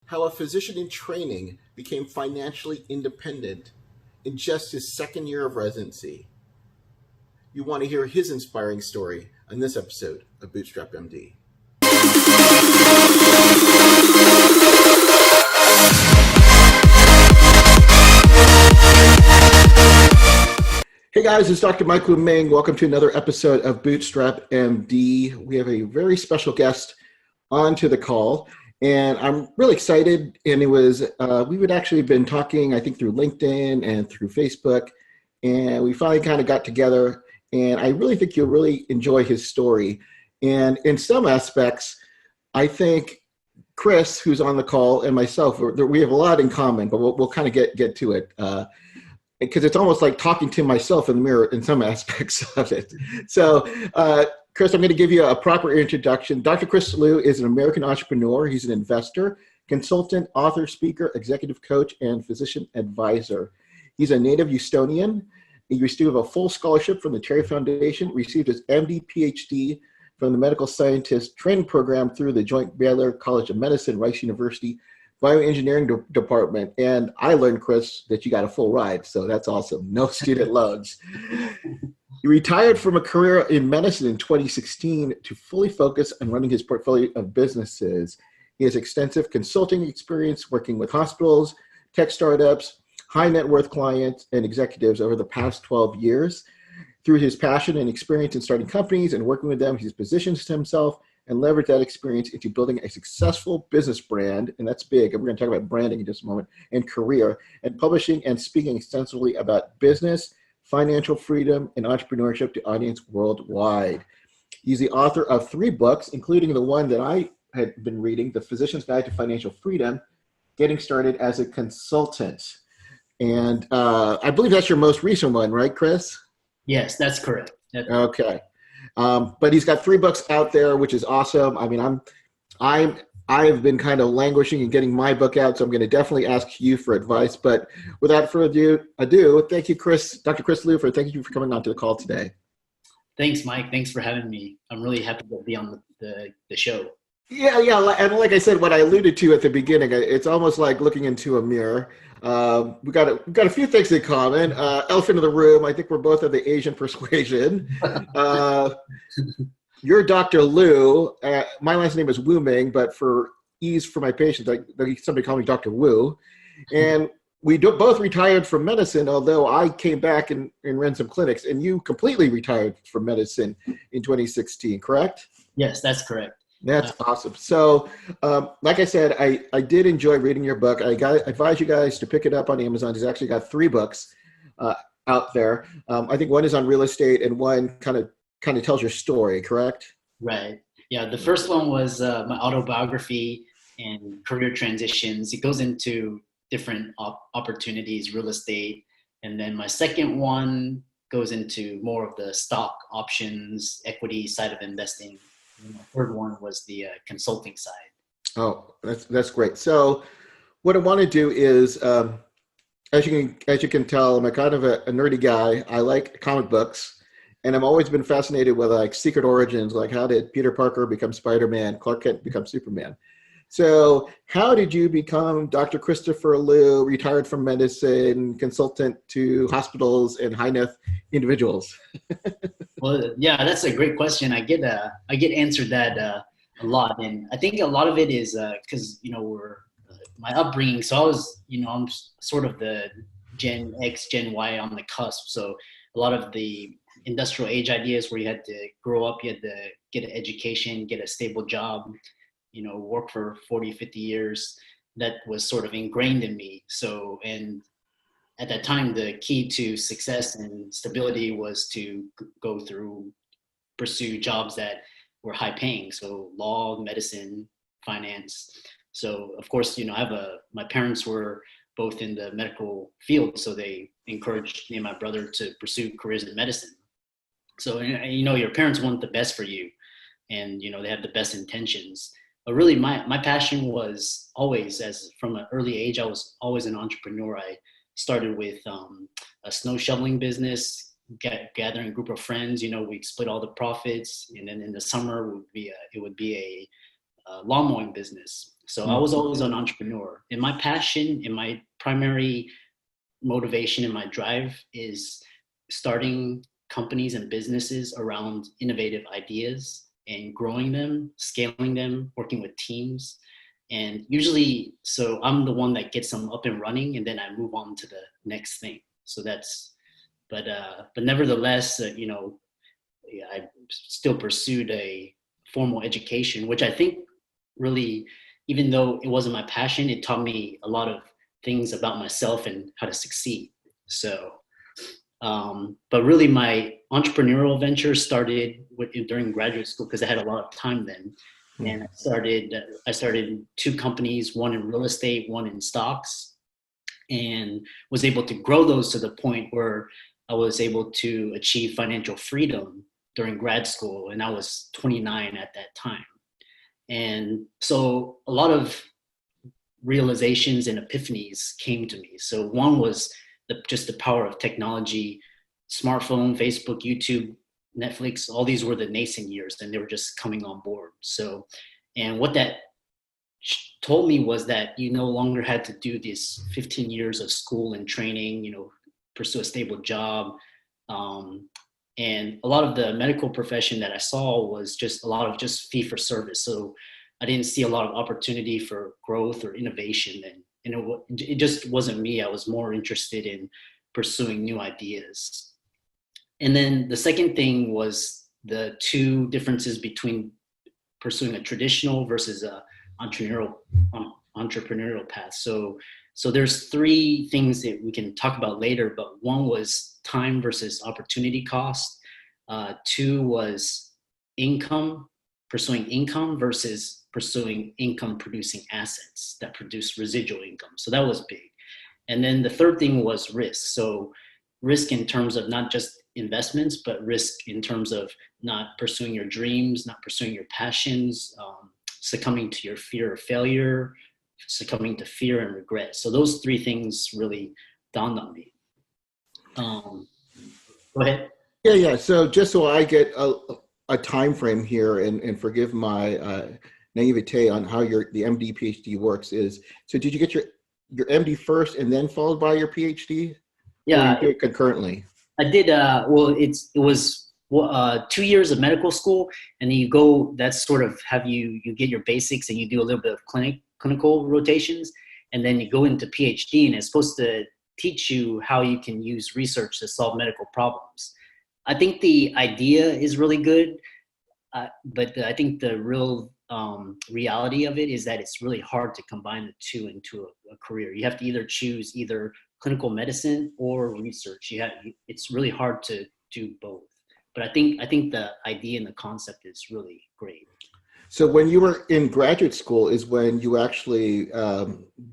how a physician in training became financially independent in just his second year of residency. You want to hear his inspiring story on this episode of Bootstrap MD. Hey guys, it's Dr. Mike Woo-Ming. Welcome to another episode of Bootstrap MD. We have a very special guest onto the call, and I'm really excited. And it was, we had actually been talking, I think, through LinkedIn and through Facebook, and we finally kind of got together, and I really think you'll really enjoy his story. And in some aspects, I think Chris, who's on the call, and myself, we have a lot in common, but we'll kind of get to it. Because it's almost like talking to myself in the mirror in some aspects of it. So, Chris, I'm going to give you a proper introduction. Dr. Chris Liu is an American entrepreneur. He's an investor, consultant, author, speaker, executive coach, and physician advisor. He's a native Houstonian. He received a full scholarship from the Terry Foundation, received his MD, PhD from the Medical Scientist Training Program through the Joint Baylor College of Medicine, Rice University Bioengineering department. And I learned, Chris, that you got a full ride. So that's awesome. No student loans. He retired from a career in medicine in 2016 to fully focus on running his portfolio of businesses. He has extensive consulting experience working with hospitals, tech startups, high net worth clients, and executives over the past 12 years. Through his passion and experience in starting companies and working with them, he's positioned himself and leverage that experience into building a successful business brand, and that's big, and we're going to talk about branding in just a moment, and career, and publishing and speaking extensively about business, financial freedom, and entrepreneurship to audience worldwide. He's the author of 3 books, including the one that I had been reading, The Physician's Guide to Financial Freedom, Getting Started as a Consultant. And I believe that's your most recent one, right, Chris? Yes, that's correct. Okay. But he's got 3 books out there, which is awesome. I mean, I've been kind of languishing and getting my book out, so I'm going to definitely ask you for advice. But without further ado, thank you, Dr. Chris Liu, thank you for coming on to the call today. Thanks, Mike. Thanks for having me. I'm really happy to be on the show. Yeah, and like I said, what I alluded to at the beginning, it's almost like looking into a mirror. We got a few things in common. Elephant in the room. I think we're both of the Asian persuasion. You're Dr. Liu. My last name is Woo-Ming, but for ease for my patients, somebody call me Dr. Wu. And we both retired from medicine, although I came back and ran some clinics, and you completely retired from medicine in 2016, correct? Yes, that's correct. That's awesome. So, like I said, I did enjoy reading your book. I advise you guys to pick it up on Amazon. He's actually got 3 books out there. I think one is on real estate, and one kind of tells your story. Correct? Right. Yeah. The first one was my autobiography and career transitions. It goes into different opportunities, real estate, and then my second one goes into more of the stock options, equity side of investing. And the third one was the consulting side. Oh, that's great. So what I want to do is, as you can tell, I'm a kind of a nerdy guy. I like comic books, and I've always been fascinated with like secret origins, like how did Peter Parker become Spider-Man, Clark Kent become Superman. So how did you become Dr. Christopher Liu, retired from medicine, consultant to hospitals and high net individuals? Well, yeah, that's a great question. I get answered that a lot, and I think a lot of it is because we're my upbringing. So I was, I'm sort of the Gen X, Gen Y on the cusp. So a lot of the industrial age ideas where you had to grow up, you had to get an education, get a stable job, work for 40, 50 years. That was sort of ingrained in me. So, and at that time, the key to success and stability was to pursue jobs that were high paying. So law, medicine, finance. So of course, my parents were both in the medical field, so they encouraged me and my brother to pursue careers in medicine. So, your parents want the best for you, and, they have the best intentions. But really my passion was always, as from an early age, I was always an entrepreneur. I started with a snow shoveling business, gathering a group of friends. We'd split all the profits, and then in the summer it would be a lawn mowing business. So I Mm. was always an entrepreneur. And my passion and my primary motivation and my drive is starting companies and businesses around innovative ideas and growing them, scaling them, working with teams. And usually, so I'm the one that gets them up and running, and then I move on to the next thing. So that's, but nevertheless, yeah, I still pursued a formal education, which I think really, even though it wasn't my passion, it taught me a lot of things about myself and how to succeed. So, but really, my entrepreneurial venture started during graduate school because I had a lot of time then, Mm. and I started two companies, one in real estate, one in stocks, and was able to grow those to the point where I was able to achieve financial freedom during grad school, and I was 29 at that time. And so a lot of realizations and epiphanies came to me. So one was just the power of technology, smartphone, Facebook, YouTube, Netflix, all these were the nascent years and they were just coming on board. So, and what that told me was that you no longer had to do this 15 years of school and training, pursue a stable job. Um, and a lot of the medical profession that I saw was just a lot of just fee for service. So I didn't see a lot of opportunity for growth or innovation. And it just wasn't me. I was more interested in pursuing new ideas. And then the second thing was the two differences between pursuing a traditional versus a entrepreneurial entrepreneurial path. So there's three things that we can talk about later, but one was time versus opportunity cost. Two was income, pursuing income versus pursuing income producing assets that produce residual income. So that was big. And then the third thing was risk. So risk in terms of not just investments, but risk in terms of not pursuing your dreams, not pursuing your passions, succumbing to your fear of failure, succumbing to fear and regret. So those three things really dawned on me. Go ahead. Yeah, yeah. So just so I get a time frame here, and forgive my naivete on how the MD PhD works is. So did you get your MD first and then followed by your PhD, or you Yeah, do it concurrently? I did. Well, it was 2 years of medical school, and then you go. That's sort of have you get your basics, and you do a little bit of clinical rotations, and then you go into PhD, and it's supposed to teach you how you can use research to solve medical problems. I think the idea is really good, but I think the real reality of it is that it's really hard to combine the two into a career. You have to either choose either clinical medicine or research. It's really hard to do both. But I think the idea and the concept is really great. So when you were in graduate school is when you actually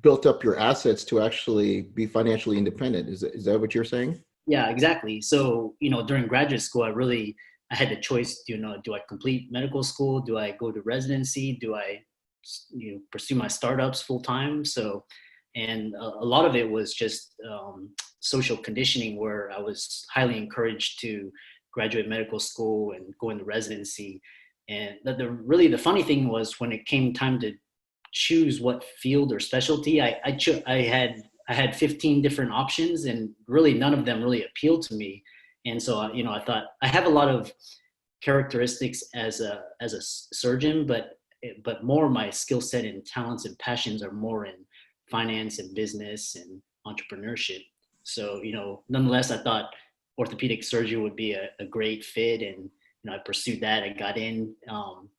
built up your assets to actually be financially independent. Is that what you're saying? Yeah, exactly. So, during graduate school, I had the choice, do I complete medical school? Do I go to residency? Do I, pursue my startups full time? So, and a lot of it was just social conditioning where I was highly encouraged to graduate medical school and go into residency. And really the funny thing was when it came time to choose what field or specialty, I had 15 different options, and really none of them really appealed to me. And so, I thought I have a lot of characteristics as a surgeon, but more my skill set and talents and passions are more in finance and business and entrepreneurship. So, nonetheless, I thought orthopedic surgery would be a great fit, and I pursued that. I got in,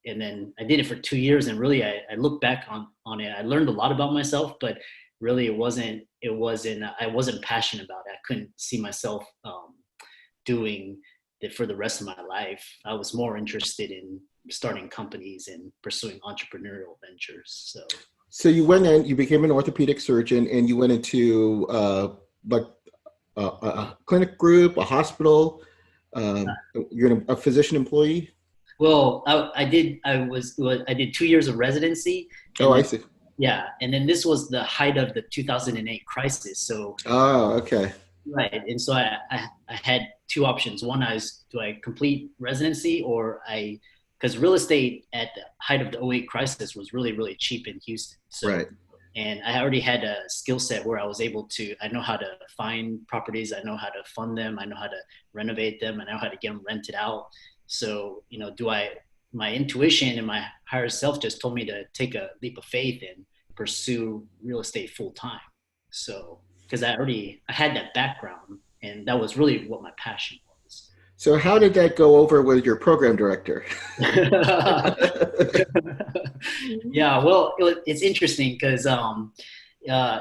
and then I did it for 2 years. And really, I look back on it. I learned a lot about myself, but really, I wasn't passionate about it. I couldn't see myself doing it for the rest of my life. I was more interested in starting companies and pursuing entrepreneurial ventures. So you went in, you became an orthopedic surgeon, and you went into like a clinic group, a hospital. You're a physician employee. Well, I did 2 years of residency, Oh, and I then see. yeah, and then this was the height of the 2008 crisis. So Oh, okay. right, and so I had two options. One is, do I complete residency or I because real estate at the height of the '08 crisis was really, really cheap in Houston. So, Right. and I already had a skill set where I was able to, I know how to find properties, I know how to fund them, I know how to renovate them, I know how to get them rented out. So, my intuition and my higher self just told me to take a leap of faith and pursue real estate full time. So, because I had that background, and that was really what my passion was. So how did that go over with your program director? Yeah, well, it's interesting because uh,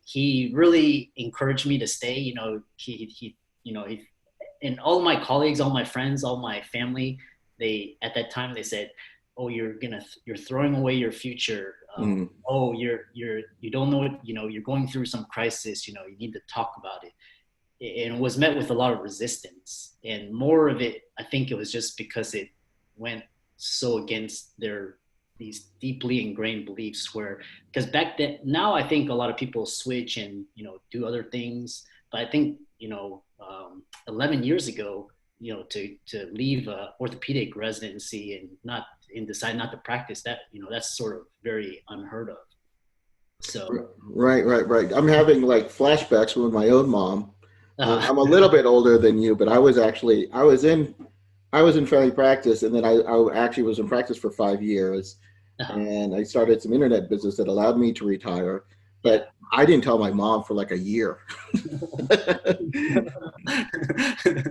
he really encouraged me to stay. And all my colleagues, all my friends, all my family, they at that time they said, "Oh, you're throwing away your future. Mm, Oh, you don't know what you're going through some crisis. You need to talk about it." And it was met with a lot of resistance, and more of it, I think it was just because it went so against these deeply ingrained beliefs. Where because back then, now I think a lot of people switch and do other things, but I think 11 years ago, to leave a orthopedic residency and decide not to practice that, that's sort of very unheard of. So right, right, right. I'm having like flashbacks with my own mom. uh, I'm a little bit older than you, but I was in family practice, and then I actually was in practice for 5 years, and I started some internet business that allowed me to retire. yeah. But I didn't tell my mom for like a year.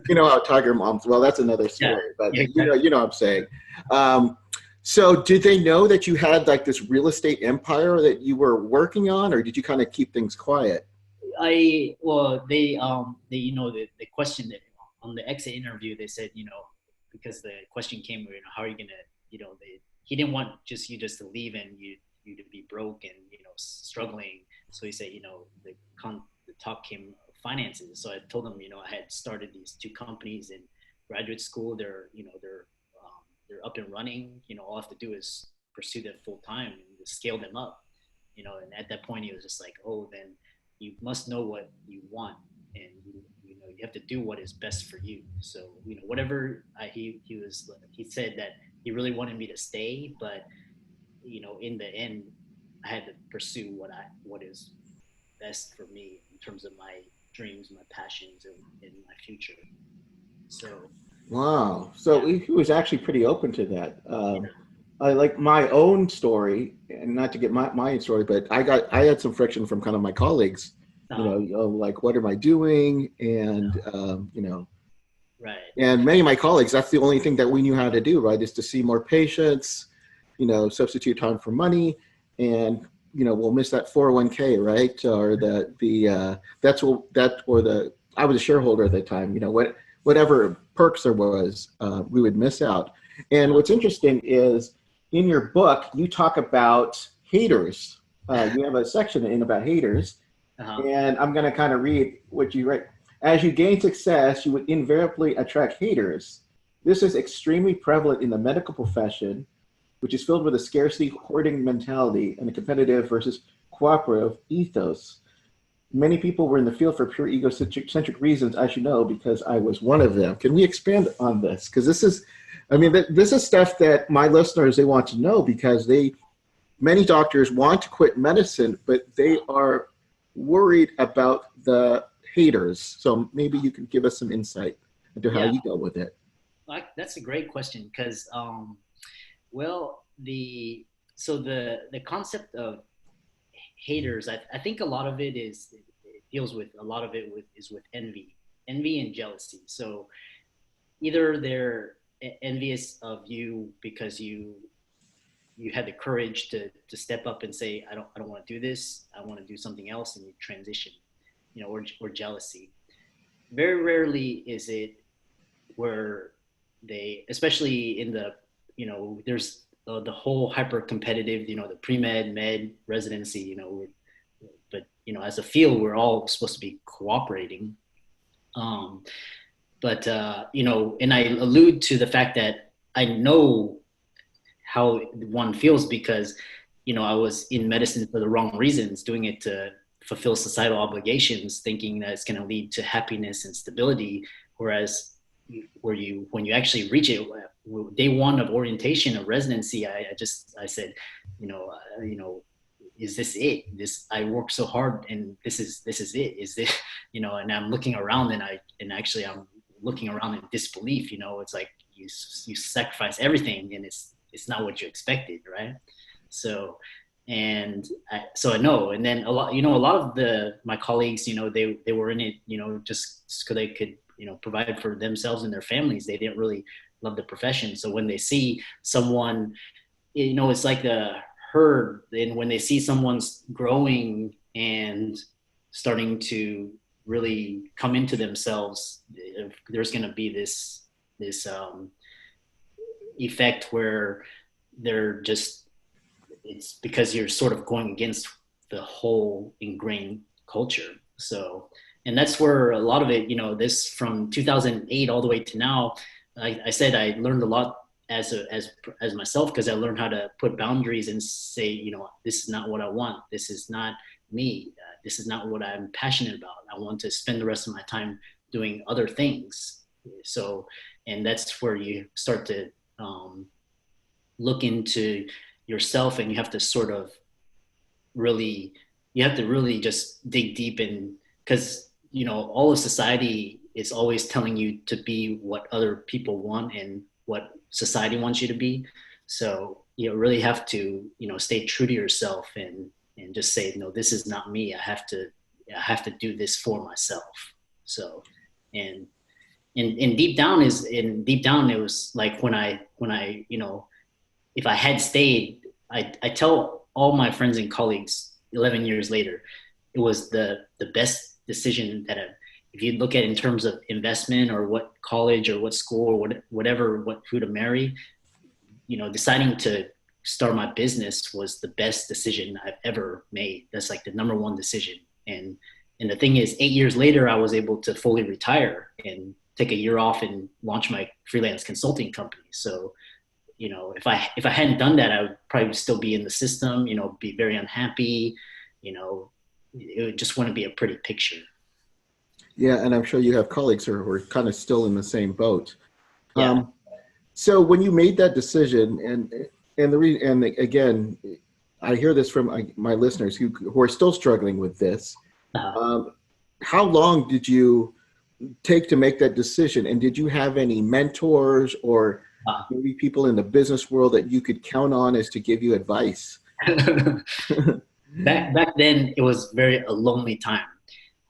You know how tiger moms. Well, that's another Yeah, story, but yeah, exactly. you know what I'm saying. Um, so, did they know that you had like this real estate empire that you were working on, or did you kind of keep things quiet? They the question that on the exit interview they said, because the question came, how are you gonna, he didn't want just to leave and you to be broke and struggling. So he said, the talk came finances. So I told him, I had started these two companies in graduate school. They're up and running. All I have to do is pursue them full time and scale them up. And at that point he was just like, oh, then you must know what you want, and you have to do what is best for you. So whatever he said that he really wanted me to stay, but in the end I had to pursue what is best for me in terms of my dreams, my passions, and my future. So Wow. yeah, So he was actually pretty open to that. yeah, I like my own story, and not to get my story, but I had some friction from kind of my colleagues. uh, Like what am I doing? And right, and many of my colleagues, that's the only thing that we knew how to do, right? Is to see more patients, substitute time for money, and we'll miss that 401k, right? Or that's what that or the I was a shareholder at the time. Whatever perks there was, we would miss out. And what's interesting is in your book you talk about haters. You have a section in about haters, uh-huh. and I'm going to kind of read what you write. As you gain success, you would invariably attract haters. This is extremely prevalent in the medical profession, which is filled with a scarcity hoarding mentality and a competitive versus cooperative ethos. Many people were in the field for pure egocentric reasons, as you know, because I was one of them. Can we expand on this? Because this is stuff that my listeners, they want to know, because many doctors want to quit medicine, but they are worried about the haters. So maybe you can give us some insight into how Yeah, you deal with it. that's a great question because well, the concept of haters, I think a lot of it deals with a lot of it with envy and jealousy. So either they're envious of you because you had the courage to step up and say, I don't want to do this, I want to do something else, and you transition, or jealousy. Very rarely is it where they, especially in the, there's the whole hyper competitive, the pre-med med residency, but as a field we're all supposed to be cooperating. um, but and I allude to the fact that I know how one feels because I was in medicine for the wrong reasons, doing it to fulfill societal obligations, thinking that it's going to lead to happiness and stability, whereas when you actually reach it, day one of orientation of residency, I said, you know, is this it? I worked so hard, and this is it. Is it, and I'm looking around, and actually I'm looking around in disbelief. It's like you sacrifice everything, and it's not what you expected, right? So, so I know, and then a lot of my colleagues, they were in it, just so they could, provide for themselves and their families. They didn't really love the profession. So when they see someone, it's like the herd, and when they see someone's growing and starting to really come into themselves, there's going to be this effect where they're just, it's because you're sort of going against the whole ingrained culture. So, and that's where a lot of it, this from 2008 all the way to now, I said I learned a lot as myself, because I learned how to put boundaries and say, this is not what I want. This is not me. This is not what I'm passionate about. I want to spend the rest of my time doing other things. So, and that's where you start to look into yourself, and you have to sort of really just dig deep in, because all of society is always telling you to be what other people want and what society wants you to be. So you really have to stay true to yourself, and just say, no, this is not me. I have to do this for myself. So, and deep down it was like when I if I had stayed, I tell all my friends and colleagues 11 years later, it was the best decision that if you look at in terms of investment, or what college or what school or whatever, who to marry, deciding to start my business was the best decision I've ever made. That's like the number one decision. And the thing is, 8 years later, I was able to fully retire and take a year off and launch my freelance consulting company. So, if I hadn't done that, I would probably still be in the system, be very unhappy, it just wouldn't be a pretty picture. Yeah, and I'm sure you have colleagues who are kind of still in the same boat. Yeah. So when you made that decision, and again, I hear this from my listeners who are still struggling with this. How long did you take to make that decision? And did you have any mentors or maybe people in the business world that you could count on as to give you advice? Back then, it was a lonely time,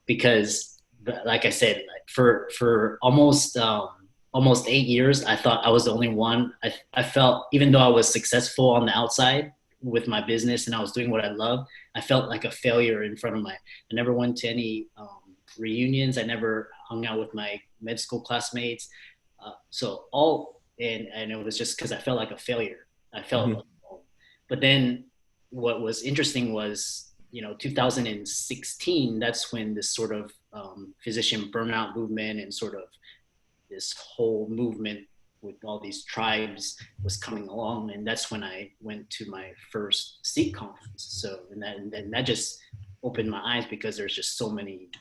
because, like I said, for almost 8 years, I thought I was the only one. I felt, even though I was successful on the outside with my business and I was doing what I loved, I felt like a failure in front of I never went to any reunions. I never hung out with my med school classmates. And it was just because I felt like a failure. I felt alone. But then what was interesting was, 2016, that's when this sort of physician burnout movement and sort of this whole movement with all these tribes was coming along. And that's when I went to my first SEEK conference. So, and that just opened my eyes, because there's just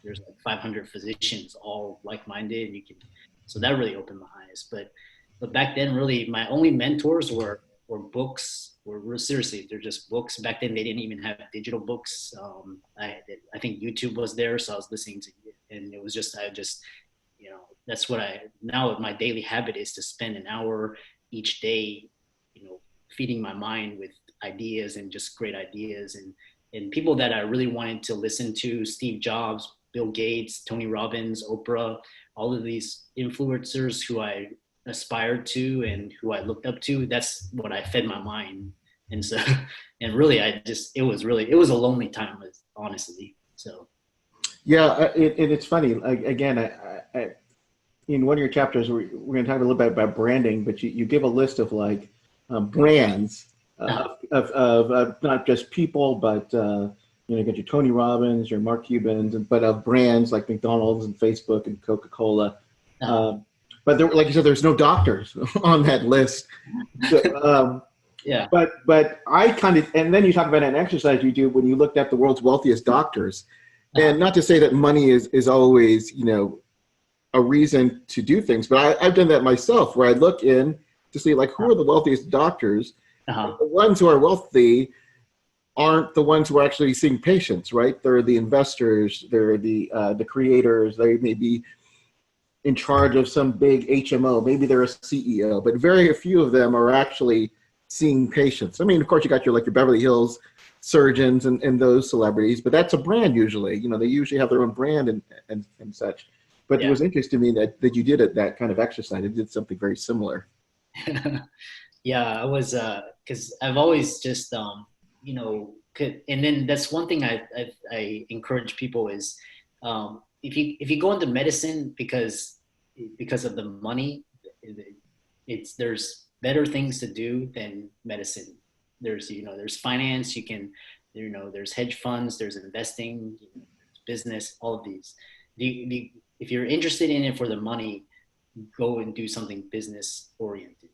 there's like 500 physicians, all like-minded. So that really opened my eyes. But back then, really, my only mentors were books. Seriously, they're just books. Back then, they didn't even have digital books. I think YouTube was there, so I was listening to it, and it was just, that's what now my daily habit is to spend an hour each day, feeding my mind with ideas, and just great ideas, and people that I really wanted to listen to: Steve Jobs, Bill Gates, Tony Robbins, Oprah, all of these influencers who I aspired to and who I looked up to. That's what I fed my mind. And so, and really, it was a lonely time, honestly. So. Yeah, it's funny. Again, I in one of your chapters, we're going to talk a little bit about branding, but you give a list of brands of not just people, but you get your Tony Robbins, your Mark Cubans, but of brands like McDonald's and Facebook and Coca-Cola. But there, like you said, there's no doctors on that list. So, yeah. But I kind of, and then you talk about an exercise you do when you looked at the world's wealthiest doctors, and not to say that money is always a reason to do things. But I've done that myself, where I look in to see like who are the wealthiest doctors. Uh-huh. The ones who are wealthy aren't the ones who are actually seeing patients, right? They're the investors, they're the creators. They may be in charge of some big HMO. Maybe they're a CEO, but very few of them are actually seeing patients. I mean, of course, you got your like your Beverly Hills surgeons and those celebrities, but that's a brand usually. You know, they usually have their own brand and such. But it Yeah. was interesting to me that you did it, that kind of exercise. It did something very similar. Yeah, I was because I've always just and then that's one thing I encourage people is if you go into medicine because of the money, it's there's better things to do than medicine. There's there's finance, you can there's hedge funds, there's investing, business, all of these. If you're interested in it for the money, go and do something business oriented.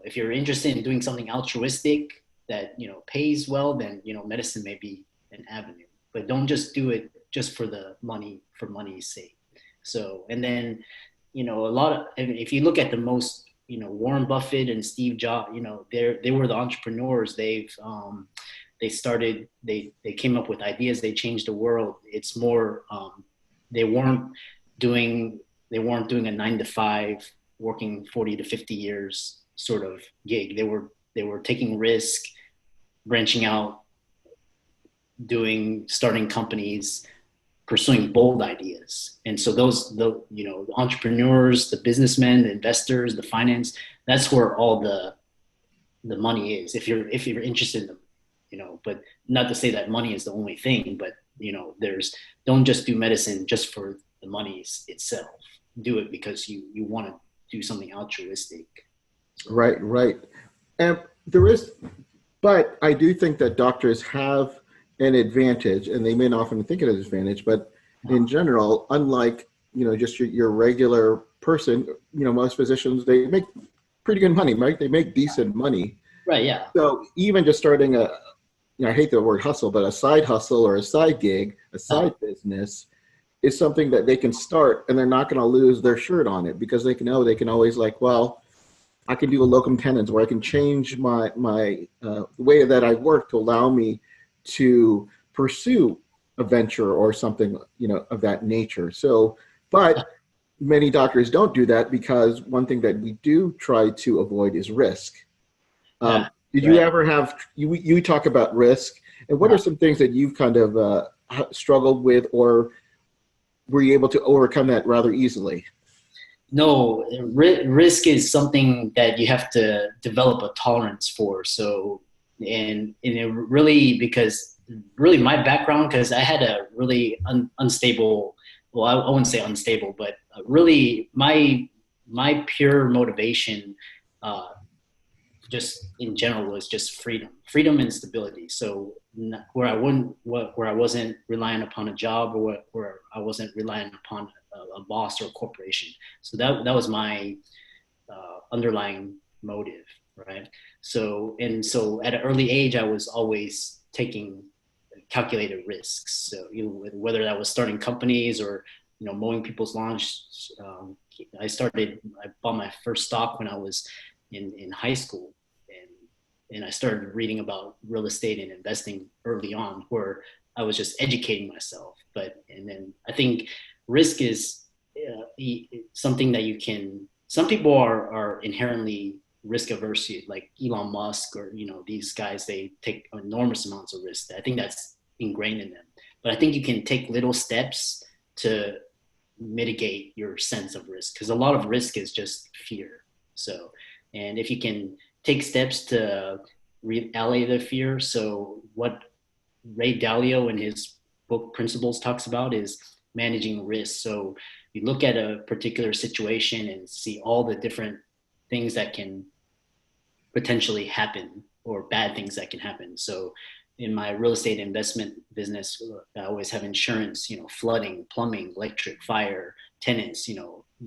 If you're interested in doing something altruistic that pays well, then medicine may be an avenue, but don't just do it just for the money for money's sake. So, and then a lot of, and if you look at the most, Warren Buffett and Steve Jobs, they were the entrepreneurs. They started, they came up with ideas, they changed the world. It's more, they weren't doing they weren't doing a 9 to 5 working 40 to 50 years sort of gig. They were taking risk, branching out, starting companies, pursuing bold ideas. And so the entrepreneurs, the businessmen, the investors, the finance, that's where all the money is. If you're interested in them, but not to say that money is the only thing, but there's, don't just do medicine just for the money itself. Do it because you want to do something altruistic. So, Right, right. And there is, but I do think that doctors have an advantage, and they may not often think it as an advantage, but in general, unlike, just your regular person, most physicians, they make pretty good money, right? They make decent money. right. Yeah. So even just starting I hate the word hustle, but a side hustle or a side gig, a Uh, side business is something that they can start, and they're not going to lose their shirt on it, because they can know they can always like, well, I can do a locum tenens, where I can change my way that I work to allow me to pursue a venture or something, of that nature. So, but many doctors don't do that, because one thing that we do try to avoid is risk. yeah. Did you Right. ever have, you talk about risk, and what are Uh, some things that you've kind of struggled with, or were you able to overcome that rather easily? no, risk is something that you have to develop a tolerance for. So, and it really, because really my background, because I had a really unstable, well, I wouldn't say unstable, but really my pure motivation, uh, just in general, was just freedom and stability. So where I wasn't relying upon a job, or where I wasn't relying upon a boss or a corporation. So that was my underlying motive, right? So at an early age, I was always taking calculated risks. So whether that was starting companies or mowing people's lawns. I bought my first stock when I was in high school, and I started reading about real estate and investing early on, where I was just educating myself. And then I think risk is something that you can. Some people are inherently risk averse, like Elon Musk, or these guys. They take enormous amounts of risk. I think that's ingrained in them. But I think you can take little steps to mitigate your sense of risk, because a lot of risk is just fear. So, and if you can take steps to allay the fear. So what Ray Dalio in his book Principles talks about is managing risk. So you look at a particular situation and see all the different things that can potentially happen, or bad things that can happen. So in my real estate investment business, I always have insurance, flooding, plumbing, electric, fire, tenants,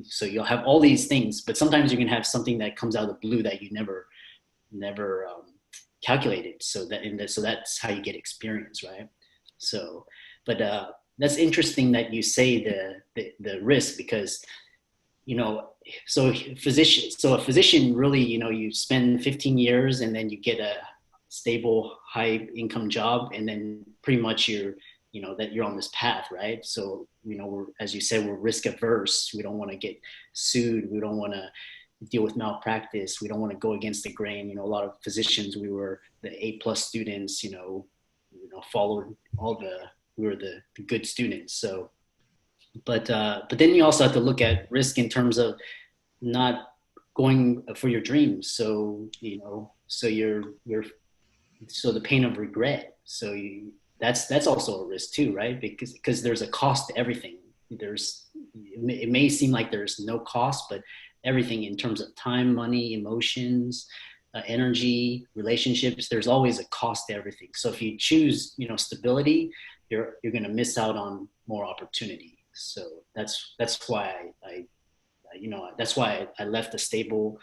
so you'll have all these things, but sometimes you can have something that comes out of the blue that you never calculated. So that's how you get experience, right? So, but that's interesting that you say the risk, because you know, so a physician really, you know, you spend 15 years and then you get a stable high income job, and then pretty much you're, you know, that you're on this path, right? So, you know, we're, as you said, we're risk averse. We don't want to get sued. We don't want to deal with malpractice. We don't want to go against the grain. You know, a lot of physicians, we were the A+ students, followed all we were the good students. So, but then you also have to look at risk in terms of not going for your dreams. So, you know, so so the pain of regret. So that's also a risk too, right? Because there's a cost to everything. It may seem like there's no cost, but everything in terms of time, money, emotions, energy, relationships, there's always a cost to everything. So if you choose, you know, stability, you're going to miss out on more opportunity. So that's why that's why I left a stable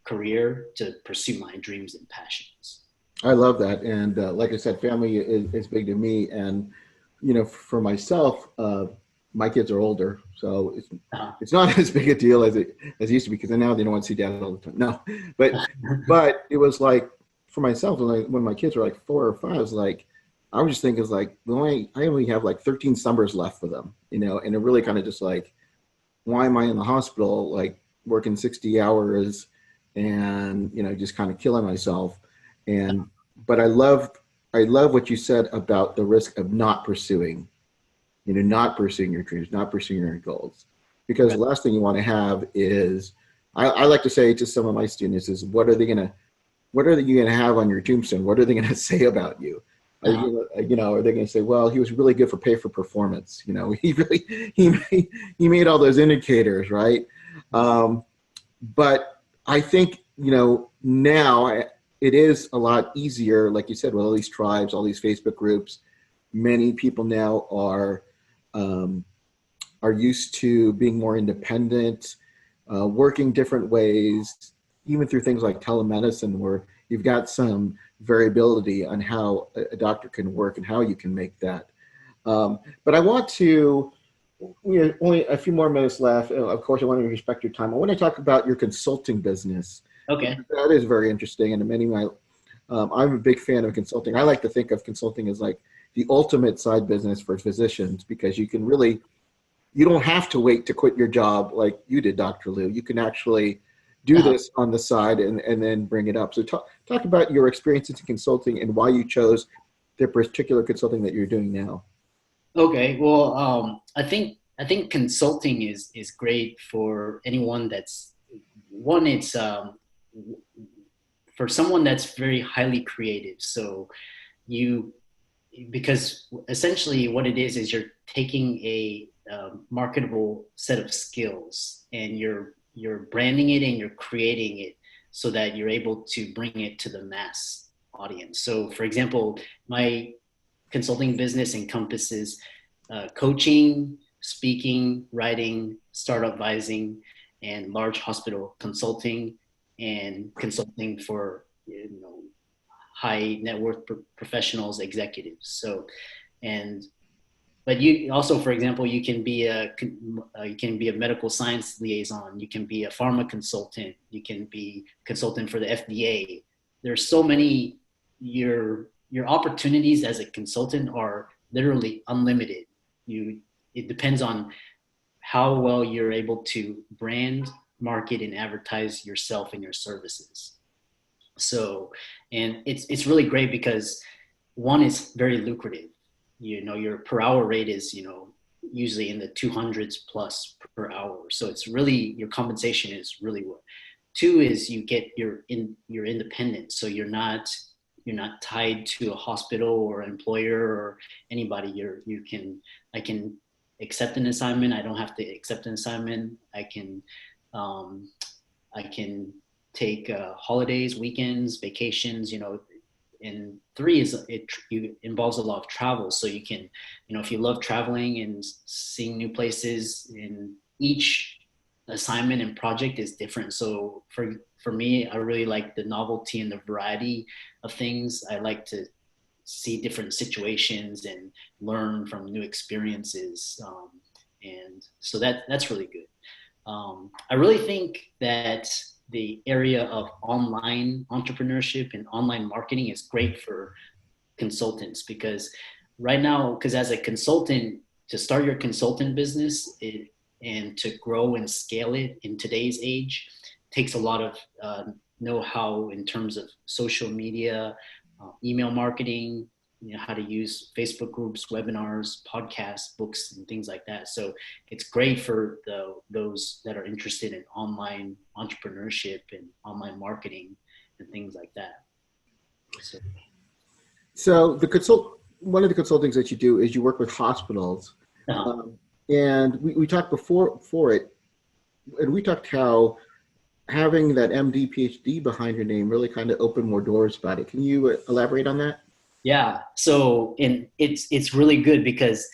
career to pursue my dreams and passions. I love that. And like I said, family is big to me. And, for myself, my kids are older, so it's not as big a deal as it used to be, because now they don't want to see dad all the time. No, but it was like, for myself, when my kids were like 4 or 5, I was just thinking, I only have like 13 summers left for them, and it really kind of just like, why am I in the hospital, like working 60 hours and, just kind of killing myself. But I love what you said about the risk of not pursuing your dreams, not pursuing your goals. Because the last thing you want to have is, I like to say to some of my students is, what are you going to have on your tombstone? What are they going to say about you? Are they going to say, well, he was really good for pay for performance. He made all those indicators, right? But I think, now it is a lot easier, like you said, with all these tribes, all these Facebook groups. Many people now are used to being more independent, working different ways, even through things like telemedicine, where you've got some variability on how a doctor can work and how you can make that. But I want to, only a few more minutes left. Of course, I want to respect your time. I want to talk about your consulting business. Okay. That is very interesting. And I'm a big fan of consulting. I like to think of consulting as like the ultimate side business for physicians, because you don't have to wait to quit your job like you did, Dr. Liu. You can actually do this on the side and then bring it up. So talk about your experiences in consulting and why you chose the particular consulting that you're doing now. Okay. Well, I think consulting is great for anyone that's one. It's for someone that's very highly creative. So because essentially what it is you're taking a marketable set of skills, and you're branding it and you're creating it so that you're able to bring it to the mass audience. So for example, my consulting business encompasses coaching, speaking, writing, startup advising, and large hospital consulting, and consulting for high net worth professionals, executives. So, but you also, for example, you can be a medical science liaison. You can be a pharma consultant. You can be consultant for the FDA. There's so many. Your opportunities as a consultant are literally unlimited. It depends on how well you're able to brand, market, and advertise yourself and your services. So, and it's really great because one, is very lucrative. Your per hour rate is, usually in the 200s plus per hour. So it's really, your compensation is really what. Two is you get your independence. So you're not tied to a hospital or employer or anybody. I can accept an assignment. I don't have to accept an assignment. I can take holidays, weekends, vacations, and three is it involves a lot of travel. So you can, if you love traveling and seeing new places, and each assignment and project is different. So for me, I really like the novelty and the variety of things. I like to see different situations and learn from new experiences. And so that's really good. I really think that the area of online entrepreneurship and online marketing is great for consultants, because right now, because as a consultant, to start your consultant business and to grow and scale it in today's age takes a lot of know-how in terms of social media, email marketing, how to use Facebook groups, webinars, podcasts, books, and things like that. So it's great for those that are interested in online entrepreneurship and online marketing and things like that. So one of the consultings that you do is you work with hospitals, and we talked before it, and we talked how having that MD PhD behind your name really kind of opened more doors about it. Can you elaborate on that? Yeah. So, and it's really good because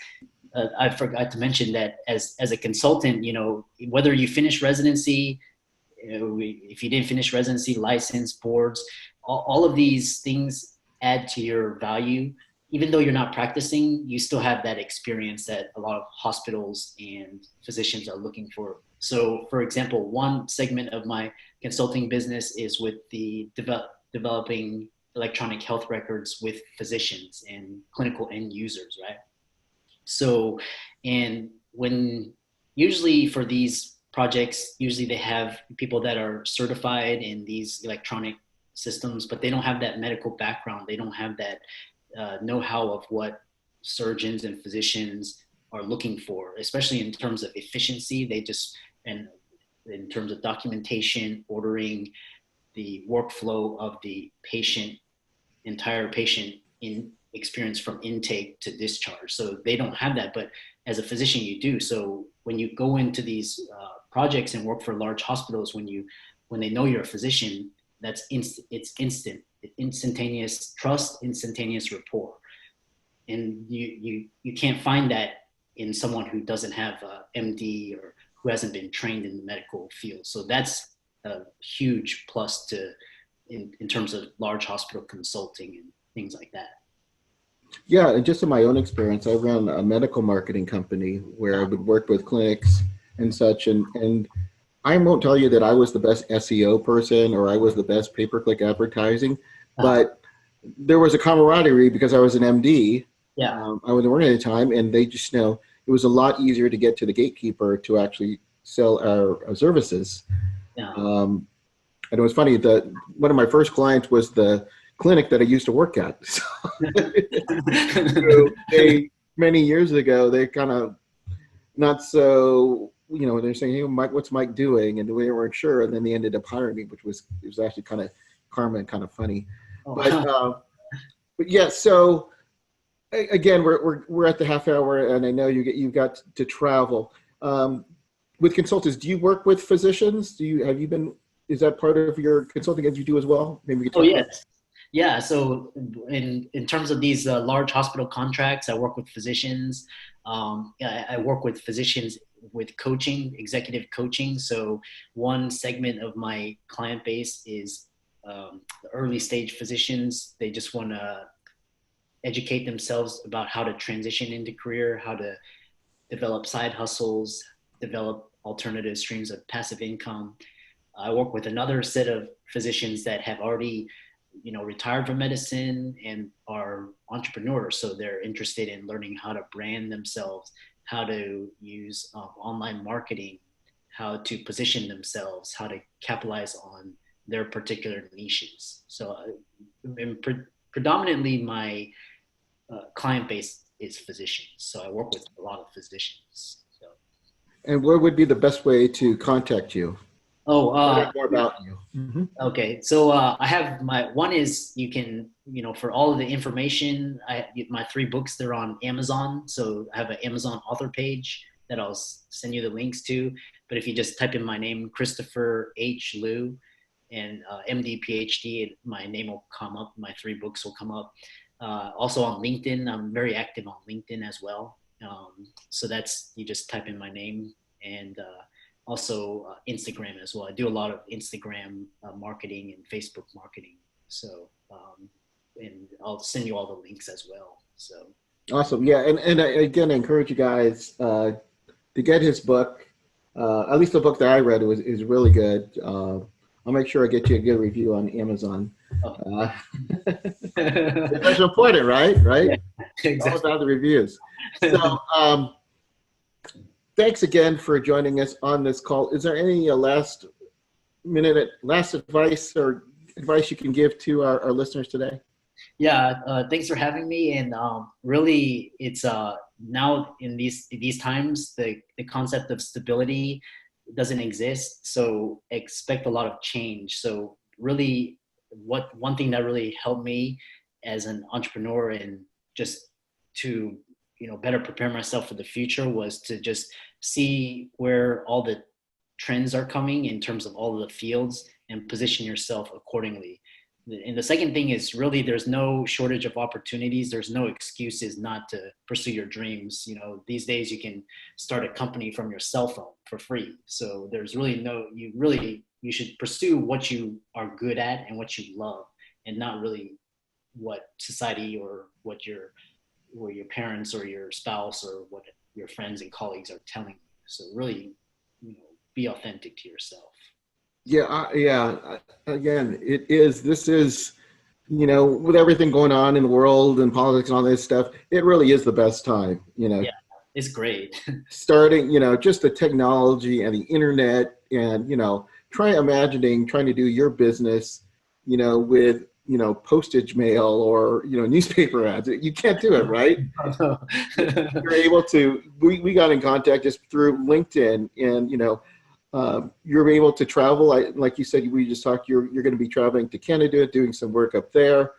I forgot to mention that as a consultant, whether you finish residency, if you didn't finish residency, license, boards, all of these things add to your value. Even though you're not practicing, you still have that experience that a lot of hospitals and physicians are looking for. So, for example, one segment of my consulting business is with the developing electronic health records with physicians and clinical end users, right? So, and when usually for these projects, usually they have people that are certified in these electronic systems, but they don't have that medical background. They don't have that know-how of what surgeons and physicians are looking for, especially in terms of efficiency. And in terms of documentation, ordering, the workflow of the entire patient in experience from intake to discharge. So they don't have that, but as a physician you do. So when you go into these projects and work for large hospitals, when they know you're a physician, it's instantaneous trust, instantaneous rapport. And you can't find that in someone who doesn't have a MD or who hasn't been trained in the medical field. So that's a huge plus in terms of large hospital consulting and things like that. Yeah, and just in my own experience, I ran a medical marketing company where I would work with clinics and such, and I won't tell you that I was the best SEO person or I was the best pay-per-click advertising, but there was a camaraderie because I was an MD. Yeah. I was working at the time, and they just know it was a lot easier to get to the gatekeeper to actually sell our services. Yeah. And it was funny that one of my first clients was the clinic that I used to work at. So, many years ago, they kind of not so, they're saying, hey, Mike, what's Mike doing? And we weren't sure. And then they ended up hiring me, it was actually kind of karma and kind of funny. Oh. But yeah, so again, we're at the half hour, and I know you've got to travel. With consultants, do you work with physicians? Is that part of your consulting as you do as well? Maybe we could talk about yes. Yeah. So in terms of these large hospital contracts, I work with physicians. I work with physicians with coaching, executive coaching. So one segment of my client base is the early stage physicians. They just want to educate themselves about how to transition into career, how to develop side hustles, develop alternative streams of passive income. I work with another set of physicians that have already, retired from medicine and are entrepreneurs. So they're interested in learning how to brand themselves, how to use online marketing, how to position themselves, how to capitalize on their particular niches. So predominantly my client base is physicians. So I work with a lot of physicians. So. And what would be the best way to contact you? More about you. Mm-hmm. Okay. So I have one is you can, for all of the information, my 3 books, they're on Amazon. So I have an Amazon author page that I'll send you the links to. But if you just type in my name, Christopher H. Liu, and MD PhD, my name will come up. My 3 books will come up. Also on LinkedIn, I'm very active on LinkedIn as well. So you just type in my name, and also Instagram as well. I do a lot of Instagram marketing and Facebook marketing. So I'll send you all the links as well. So Awesome. Yeah. And again, I encourage you guys to get his book. At least the book that I read is really good. I'll make sure I get you a good review on Amazon. oh, That's important, right? Right? yeah, It's all exactly. about the reviews. So thanks again for joining us on this call. Is there any last advice or advice you can give to our listeners today? Yeah, thanks for having me. And really, it's now in these times, the concept of stability doesn't exist. So expect a lot of change. So really, what one thing that really helped me as an entrepreneur and just to better prepare myself for the future was to just see where all the trends are coming in terms of all of the fields and position yourself accordingly. And the second thing is really there's no shortage of opportunities. There's no excuses not to pursue your dreams. These days you can start a company from your cell phone for free. So there's really you should pursue what you are good at and what you love, and not really what society or what your parents or your spouse or what your friends and colleagues are telling you. So really, be authentic to yourself. Yeah, Again, this is, with everything going on in the world and politics and all this stuff, it really is the best time, Yeah, it's great. starting, just the technology and the internet and, trying to do your business, with, postage mail or, newspaper ads. You can't do it, right? You're able to, we got in contact just through LinkedIn and, you're able to travel. Like you said, we just talked, you're going to be traveling to Canada, doing some work up there.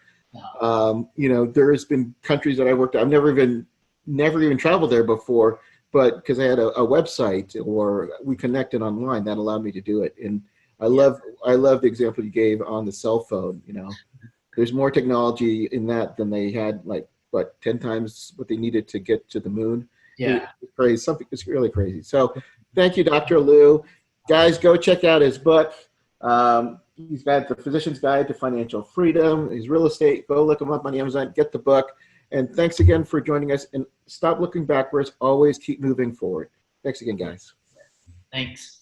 There's been countries that I worked at. I've never even traveled there before, but because I had a website or we connected online, that allowed me to do it. And I love the example you gave on the cell phone. There's more technology in that than they had, 10 times what they needed to get to the moon. Yeah. It's crazy. It's really crazy. So thank you, Dr. Liu. Guys, go check out his book. He's got The Physician's Guide to Financial Freedom. His real estate. Go look him up on Amazon. Get the book. And thanks again for joining us. And stop looking backwards. Always keep moving forward. Thanks again, guys. Thanks.